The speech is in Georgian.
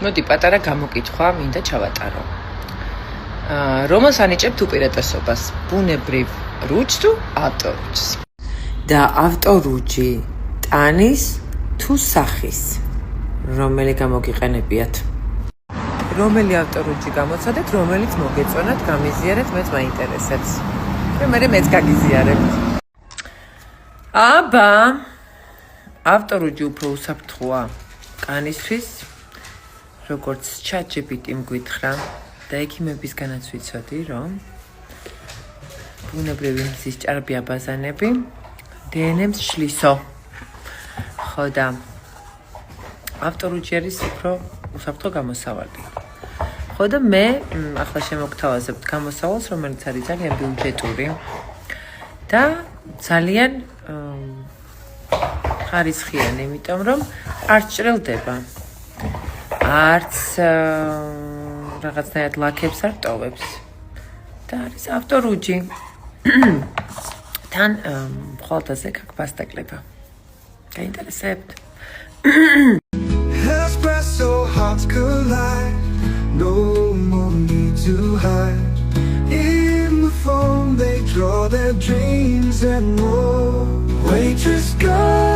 მოდი პატარა გამოკითხვა მინდა ჩავატარო. რომელს ანიჭებთ უპირატესობას? ბუნებრივ რუჯს თუ ავტორუჯს? და ავტორუჯი ტანის თუ სახის? რომელი გამოგიყენებიათ? რომელი ავტორუჯი გამოცადეთ, რომელიც მოგეწონათ, გამიზიარეთ, მეც მაინტერესებს. მე მეც გაგიზიარებთ. აბა, ავტორუჯი უფრო უსაფრთხოა კანისთვის, როგორც ChatGPT-მ გითხრა და ექიმებისგანაც ვიცოდი, რომ ბუნებრივი მზის ჭარბი აბაზანები დნმ-ს შლისო. ხო და ავტორუჯი არის უფრო უსაფრთხო გამოსავალი. ხო და მე ახლა შემოგთავაზებთ გამოსავალს, რომელიც არის ძალიან ბიუჯეტური და ძალიან ხარისხიანი, იმიტომ რომ არ ჭრელდება. არც რაღაცნაირად ლაქებს არ ტოვებს. და არის ავტორუჯი. თან ხვალდაზე გაკ პასტაკლება. გაინტერესებთ? Espresso hearts collide, no more need to hide. In the phone they draw their dreams and more. Waitress go.